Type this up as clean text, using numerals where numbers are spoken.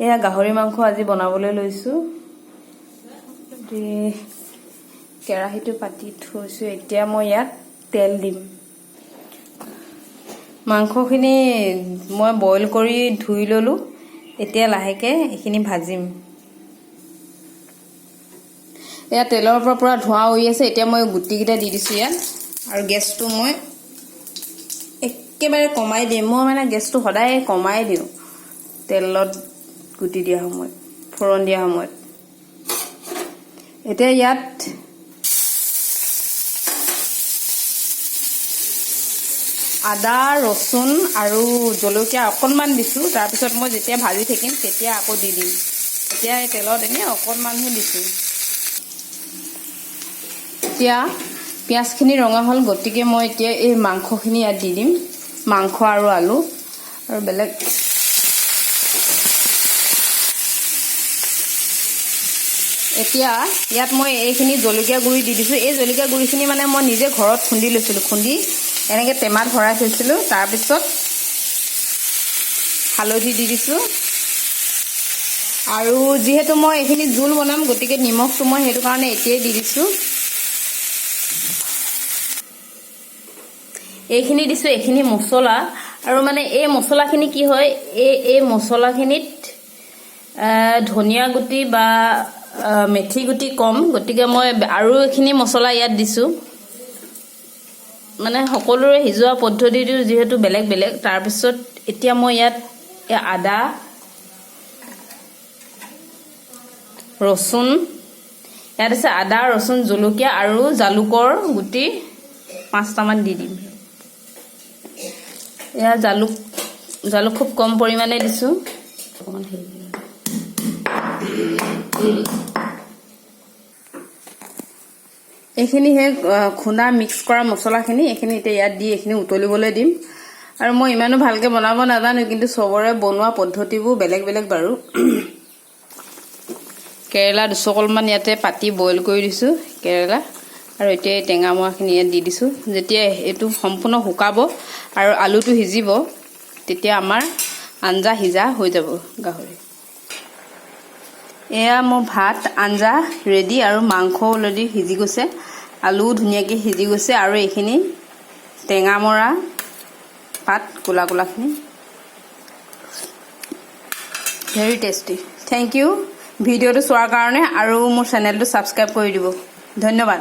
এয়া গাহৰি মাংস আজি বনাবলৈ লৈছো কেৰাহীটো পাতি থৈছো এতিয়া মই ইয়াত তেল দিম মাংসখিনি মই বইল কৰি ধুই ললো এতিয়া লাহেকে এখিনি ভাজিম এয়া তেলৰ পৰা পুৰা ধোঁৱা হৈ আছে এতিয়া মই গুটি কিটা দি দিছো ইয়াত আৰু গেছটো মই একেবাৰে কমাই দিম মই মানে গেছটো সদায় কমাই দিও তেলত গুটি দিয়া সময় ফৰণ দিয়া সময় এতিয়া ইয়াত আদা ৰসুন আৰু জলকীয়া অকনমান দিছো তাৰ পিছত মই যেতিয়া ভাজি থাকিম তেতিয়া আকৌ দি দিম এতিয়া এই তেলত এনে অকনমানহে দিছো এতিয়া পিয়াজখিনি ৰঙা হল গটিকে মই এতিয়া এই মাংসখিনি ইয়াত দি দিম মাংস আৰু আলু আৰু বেলেগ এতিয়া ইয়াত মই এইখিনি জলকীয়া গুড়ি দি দিছো এই জলকীয়া গুড়িখিনি মানে মই নিজে ঘৰত খুন্দি লৈছিলো খুন্দি এনেকে টেমাত ভৰাই থৈছিলো তাৰ পিছত হালধি দি দিছো আৰু যেহেতু মই এইখিনি জোল বনাম গটিকে নিমখটো মই হেতু কাৰণে এতিয়াই দি দিছো এইখিনি দিছো এইখিনি মছলা আৰু মানে এই মছলাখিনি কি হয় এই মছলাখিনিত ধনিয়া গুটি বা মেথি গুটি কম গটিকে মই আৰু এইখিনি মছলা ইয়াত দিছো মানে সকলোৰে হিজোৱা পদ্ধতিটো যেহেতু বেলেগ বেলেগ তাৰ পিছত এতিয়া মই ইয়াত আদা ৰসুন ইয়াত আছে আদা ৰসুন জলকীয়া আৰু জালুকৰ গুটি 5টা মান দি দিম এয়া জালুক খুব কম পৰিমাণে দিছো এইখিনি হে খুনা মিক্স কৰা মছলাখিনি এইখিনি এতিয়া ইয়াত দি এইখিনি উতলিবলৈ দিম আৰু মই ইমানো ভালকে বনাব নাজানো কিন্তু সবৰে বনোৱা পদ্ধতিবোৰ বেলেগ বেলেগ বাৰু কেৰেলা দুচকলমান ইয়াতে পাতি বইল কৰি দিছো কেৰেলা আৰু এতিয়া টেঙা মৰাখিনি ইয়াত দি দিছো যেতিয়া এটো সম্পূৰ্ণ শুকাব আৰু আলুটো হিজিব তেতিয়া আমাৰ আঞ্জা হিজা হৈ যাব গাহৰি এয়া মোৰ ভাত আঞ্জা ৰেডি আৰু মাংস অলৰেডি হিজি গৈছে আলু ধুনিয়াকে হিজি গৈছে আৰু এইখিনি টেঙা মৰা পাত কোলা কোলাখিনি ভেৰি টেষ্টি থ্যাংক ইউ ভিডিওটো চোৱাৰ কাৰণে আৰু মোৰ চেনেলটো সাবস্ক্ৰাইব কৰি দিব ধন্যবাদ